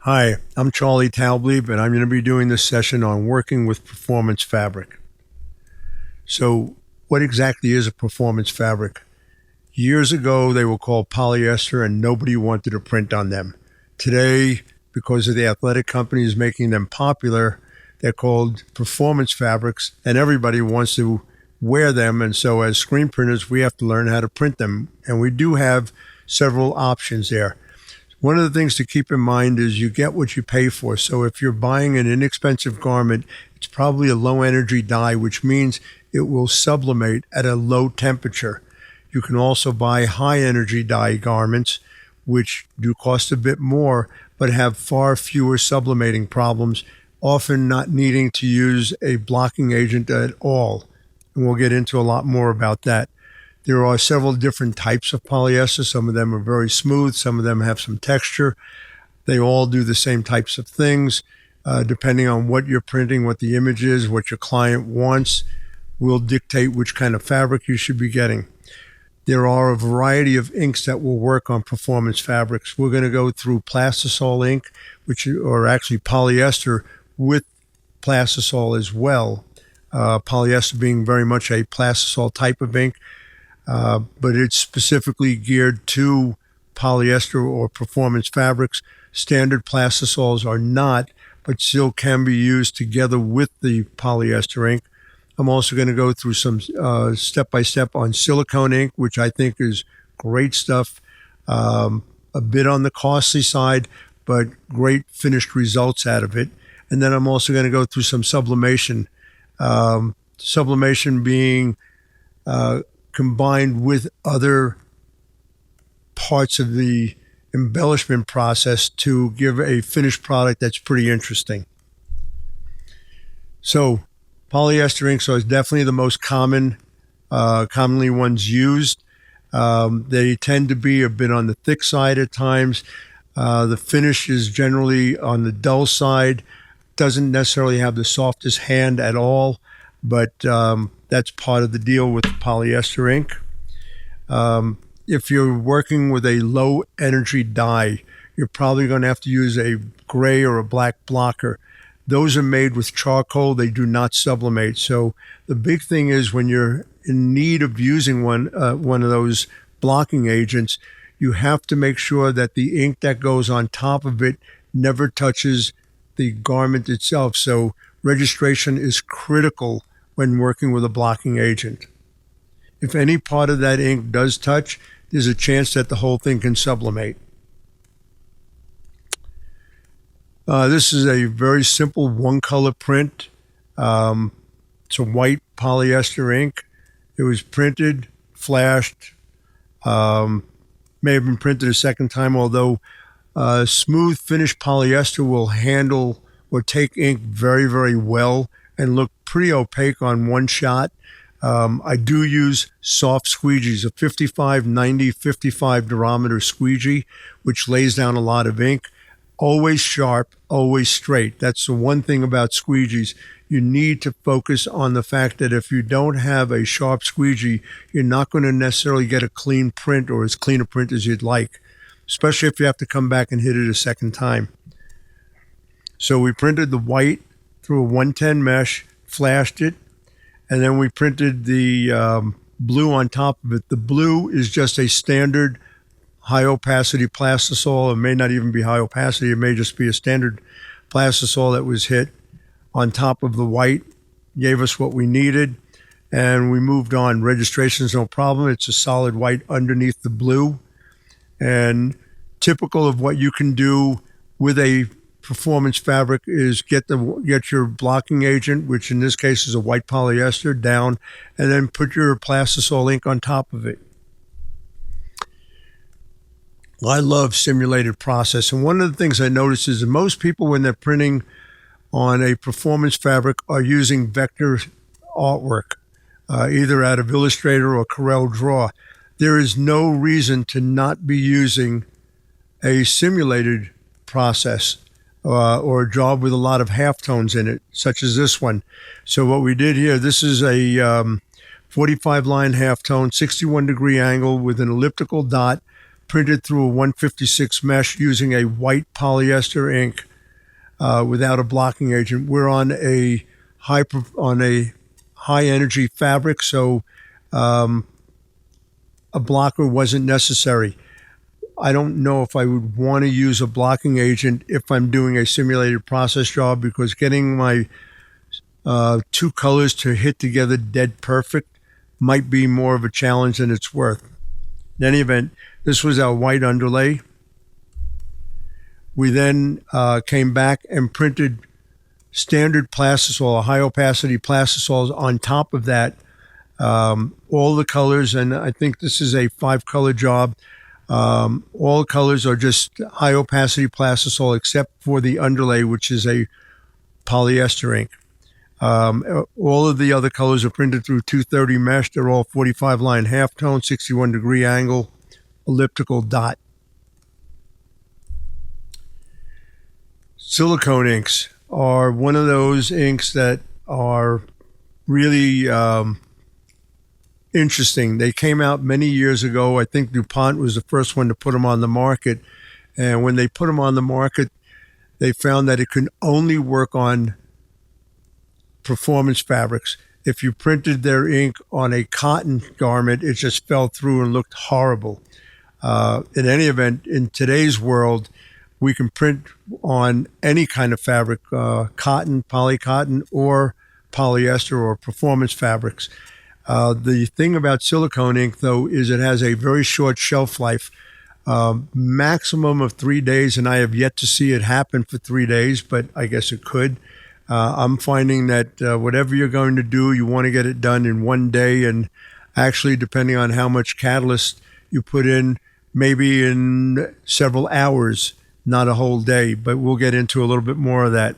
Hi, I'm Charlie Taublieb, and I'm going to be doing this session on working with performance fabric. So, what exactly is a performance fabric? Years ago, they were called polyester, and nobody wanted to print on them. Today, because of the athletic companies making them popular, they're called performance fabrics, and everybody wants to wear them. And so, as screen printers, we have to learn how to print them. And we do have several options there. One of the things to keep in mind is you get what you pay for. So if you're buying an inexpensive garment, it's probably a low energy dye, which means it will sublimate at a low temperature. You can also buy high energy dye garments, which do cost a bit more, but have far fewer sublimating problems, often not needing to use a blocking agent at all. And we'll get into a lot more about that. There are several different types of polyester. Some of them are very smooth. Some of them have some texture. They all do the same types of things. Depending on what you're printing, what the image is, what your client wants, will dictate which kind of fabric you should be getting. There are a variety of inks that will work on performance fabrics. We're going to go through plastisol ink, which are actually polyester with plastisol as well. Polyester being very much a plastisol type of ink. But it's specifically geared to polyester or performance fabrics. Standard plastisols are not, but still can be used together with the polyester ink. I'm also going to go through some step-by-step on silicone ink, which I think is great stuff. A bit on the costly side, but great finished results out of it. And then I'm also going to go through some sublimation. Sublimation being combined with other parts of the embellishment process to give a finished product that's pretty interesting. So polyester inks are definitely the most commonly ones used. They tend to be a bit on the thick side at times. The finish is generally on the dull side, doesn't necessarily have the softest hand at all, but that's part of the deal with polyester ink. If you're working with a low energy dye, you're probably going to have to use a gray or a black blocker. Those are made with charcoal. They do not sublimate. So the big thing is when you're in need of using one of those blocking agents, you have to make sure that the ink that goes on top of it never touches the garment itself. So registration is critical when working with a blocking agent. If any part of that ink does touch, there's a chance that the whole thing can sublimate. This is a very simple one-color print. It's a white polyester ink. It was printed, flashed, may have been printed a second time, although smooth finished polyester will handle or take ink very, very well and look pretty opaque on one shot. I do use soft squeegees, a 55, 90, 55 durometer squeegee, which lays down a lot of ink. Always sharp, always straight. That's the one thing about squeegees. You need to focus on the fact that if you don't have a sharp squeegee, you're not going to necessarily get a clean print or as clean a print as you'd like, especially if you have to come back and hit it a second time. So we printed the white through a 110 mesh, flashed it, and then we printed the blue on top of it. The blue is just a standard high opacity plastisol. It may not even be high opacity. It may just be a standard plastisol that was hit on top of the white, gave us what we needed, and we moved on. Registration is no problem. It's a solid white underneath the blue. And typical of what you can do with a performance fabric is get your blocking agent, which in this case is a white polyester, down, and then put your plastisol ink on top of it. I love simulated process, and one of the things I notice is that most people, when they're printing on a performance fabric, are using vector artwork, either out of Illustrator or Corel Draw. There is no reason to not be using a simulated process or a job with a lot of halftones in it, such as this one. So what we did here, this is a 45 line halftone, 61 degree angle with an elliptical dot, printed through a 156 mesh using a white polyester ink without a blocking agent. We're on a high energy fabric, so a blocker wasn't necessary. I don't know if I would want to use a blocking agent if I'm doing a simulated process job, because getting my two colors to hit together dead perfect might be more of a challenge than it's worth. In any event, this was our white underlay. We then came back and printed standard plastisol, high opacity plastisols on top of that, all the colors, and I think this is a 5-color job. All the colors are just high opacity plastisol except for the underlay, which is a polyester ink. All of the other colors are printed through 230 mesh. They're all 45 line halftone, 61 degree angle, elliptical dot. Silicone inks are one of those inks that are really interesting. They came out many years ago. I think DuPont was the first one to put them on the market. And when they put them on the market, they found that it could only work on performance fabrics. If you printed their ink on a cotton garment, it just fell through and looked horrible. In any event, in today's world, we can print on any kind of fabric, cotton, polycotton, or polyester or performance fabrics. The thing about silicone ink, though, is it has a very short shelf life, maximum of 3 days, and I have yet to see it happen for 3 days, but I guess it could. I'm finding that whatever you're going to do, you want to get it done in 1 day, and actually, depending on how much catalyst you put in, maybe in several hours, not a whole day, but we'll get into a little bit more of that.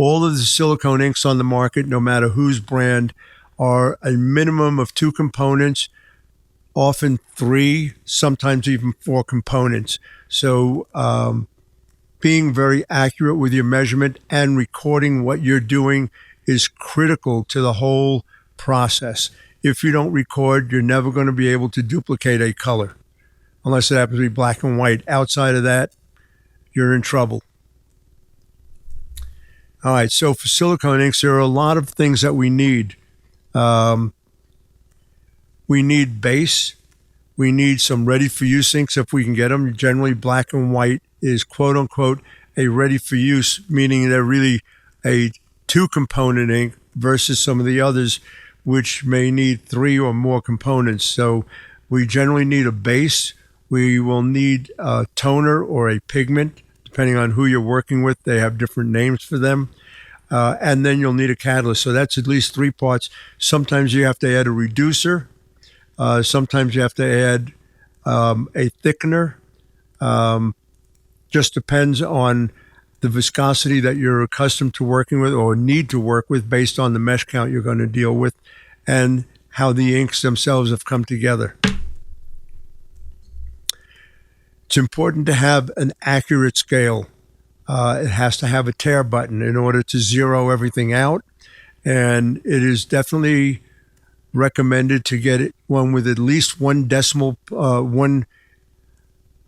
All of the silicone inks on the market, no matter whose brand, are a minimum of 2 components, often 3, sometimes even 4 components. So being very accurate with your measurement and recording what you're doing is critical to the whole process. If you don't record, you're never going to be able to duplicate a color, unless it happens to be black and white. Outside of that, you're in trouble. All right, so for silicone inks, there are a lot of things that we need. We need base. We need some ready-for-use inks if we can get them. Generally, black and white is quote-unquote a ready-for-use, meaning they're really a 2-component ink versus some of the others, which may need 3 or more components. So we generally need a base. We will need a toner or a pigment, depending on who you're working with. They have different names for them. And then you'll need a catalyst. So that's at least 3 parts. Sometimes you have to add a reducer. Sometimes you have to add a thickener. Just depends on the viscosity that you're accustomed to working with or need to work with based on the mesh count you're going to deal with and how the inks themselves have come together. It's important to have an accurate scale. It has to have a tear button in order to zero everything out. And it is definitely recommended to get it one with at least one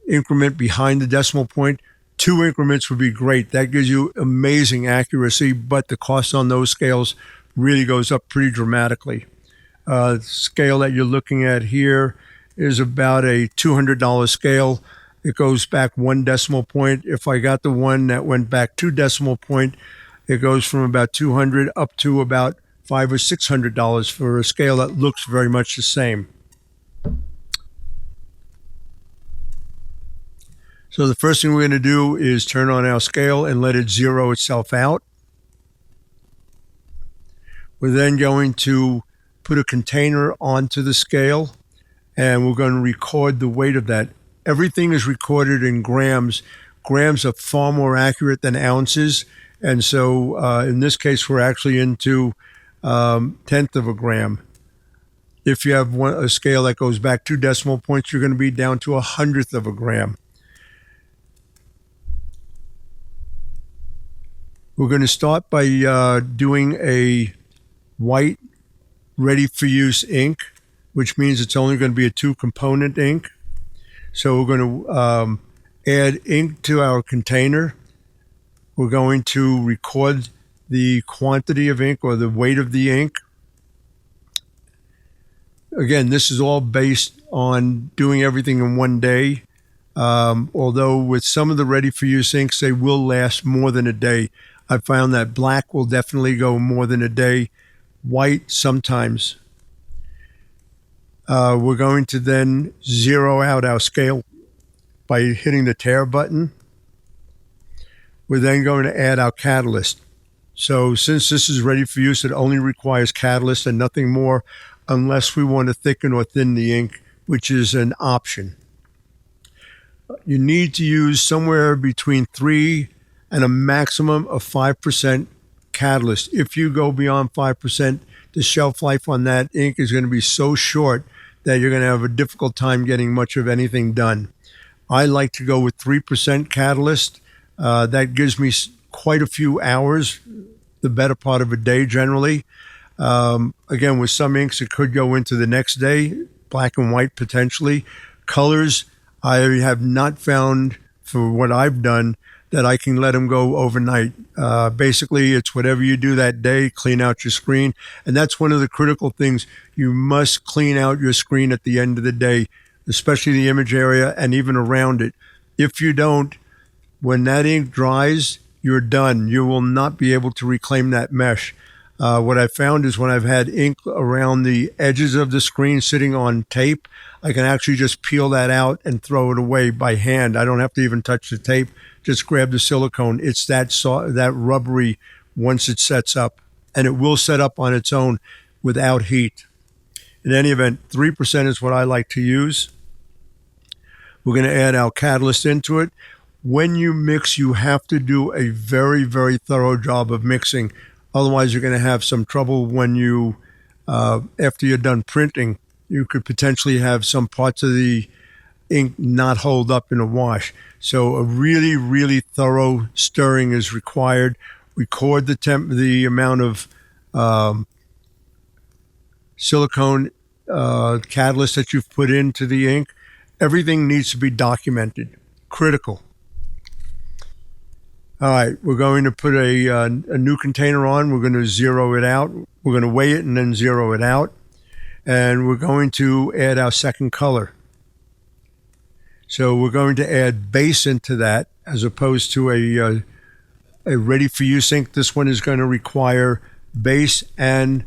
increment behind the decimal point. 2 increments would be great. That gives you amazing accuracy, but the cost on those scales really goes up pretty dramatically. The scale that you're looking at here is about a $200 scale. It goes back 1 decimal point. If I got the one that went back 2 decimal point, it goes from about $200 up to about $500 or $600 for a scale that looks very much the same. So the first thing we're going to do is turn on our scale and let it zero itself out. We're then going to put a container onto the scale, and we're going to record the weight of that. Everything is recorded in grams. Grams are far more accurate than ounces. And so in this case, we're actually into 1/10 of a gram. If you have a scale that goes back 2 decimal points, you're going to be down to 1/100th of a gram. We're going to start by doing a white ready-for-use ink. which means it's only going to be a 2-component ink. So we're going to add ink to our container. We're going to record the quantity of ink or the weight of the ink. Again, this is all based on doing everything in one day. Although with some of the ready-for-use inks, they will last more than a day. I found that black will definitely go more than a day. White, sometimes. We're going to then zero out our scale by hitting the tear button. We're then going to add our catalyst. So since this is ready for use, it only requires catalyst and nothing more unless we want to thicken or thin the ink, which is an option. You need to use somewhere between 3 and a maximum of 5% catalyst. If you go beyond 5%, the shelf life on that ink is going to be so short that you're going to have a difficult time getting much of anything done. I like to go with 3% catalyst. That gives me quite a few hours, the better part of a day generally. Again, with some inks, it could go into the next day, black and white potentially. Colors, I have not found, for what I've done, that I can let them go overnight. Basically, it's whatever you do that day, clean out your screen. And that's one of the critical things. You must clean out your screen at the end of the day, especially the image area and even around it. If you don't, when that ink dries, you're done. You will not be able to reclaim that mesh. What I found is when I've had ink around the edges of the screen sitting on tape, I can actually just peel that out and throw it away by hand. I don't have to even touch the tape. Just grab the silicone. It's that rubbery once it sets up, and it will set up on its own without heat. In any event, 3% is what I like to use. We're going to add our catalyst into it. When you mix, you have to do a very, very thorough job of mixing. Otherwise, you're going to have some trouble when you, after you're done printing, you could potentially have some parts of the ink not hold up in a wash. So a really, really thorough stirring is required. Record the amount of silicone catalyst that you've put into the ink. Everything needs to be documented. Critical. All right, we're going to put a new container on. We're going to zero it out. We're going to weigh it and then zero it out. And we're going to add our second color. So we're going to add base into that as opposed to a ready-for-use ink. This one is going to require base and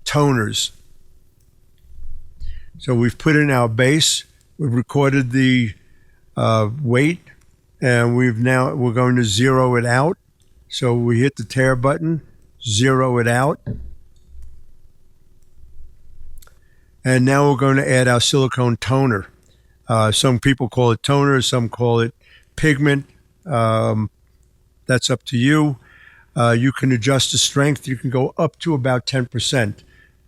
toners. So we've put in our base. We've recorded the weight. And we're going to zero it out. So we hit the tear button, zero it out. And now we're going to add our silicone toner. Some people call it toner, some call it pigment. That's up to you. You can adjust the strength. You can go up to about 10%.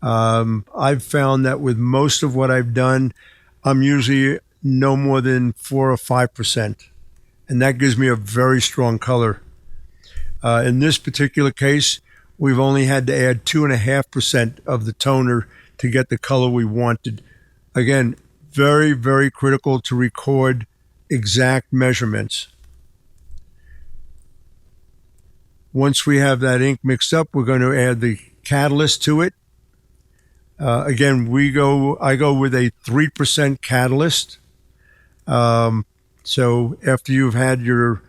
I've found that with most of what I've done, I'm usually no more than 4 or 5%. And that gives me a very strong color. In this particular case, we've only had to add 2.5% of the toner to get the color we wanted. Again, very, very critical to record exact measurements. Once we have that ink mixed up, we're going to add the catalyst to it. Again, I go with a 3% catalyst. So after you've had your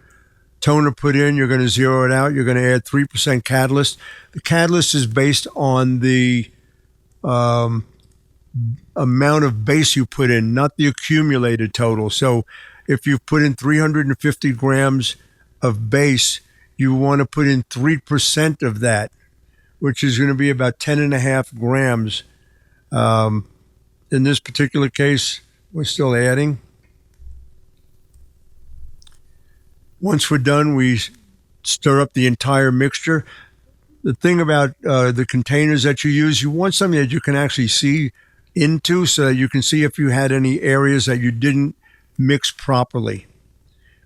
toner put in, you're going to zero it out. You're going to add 3% catalyst. The catalyst is based on the amount of base you put in, not the accumulated total. So if you've put in 350 grams of base, you want to put in 3% of that, which is going to be about 10.5 grams. In this particular case, we're still adding. Once we're done, we stir up the entire mixture. The thing about the containers that you use, you want something that you can actually see into so that you can see if you had any areas that you didn't mix properly.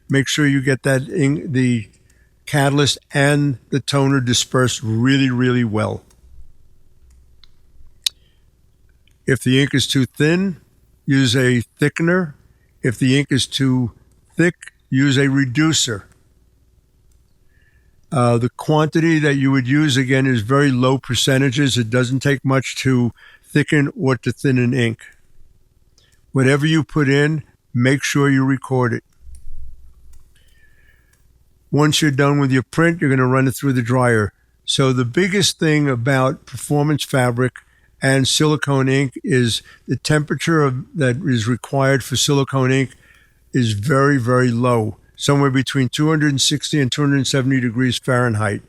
Make sure you get the catalyst and the toner dispersed really, really well. If the ink is too thin, use a thickener. If the ink is too thick, use a reducer. The quantity that you would use, again, is very low percentages. It doesn't take much to thicken or to thin an ink. Whatever you put in, make sure you record it. Once you're done with your print, you're going to run it through the dryer. So the biggest thing about performance fabric and silicone ink is the temperature that is required for silicone ink is very, very low, somewhere between 260 and 270 degrees Fahrenheit.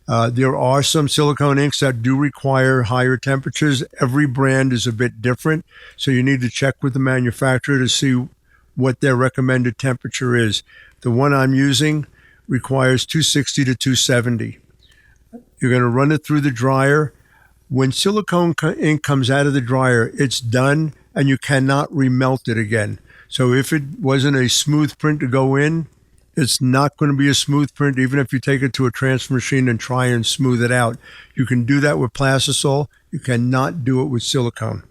There are some silicone inks that do require higher temperatures. Every brand is a bit different, so you need to check with the manufacturer to see what their recommended temperature is. The one I'm using requires 260 to 270. You're going to run it through the dryer. When silicone ink comes out of the dryer, it's done, and you cannot remelt it again. So if it wasn't a smooth print to go in, it's not going to be a smooth print, even if you take it to a transfer machine and try and smooth it out. You can do that with plastisol. You cannot do it with silicone.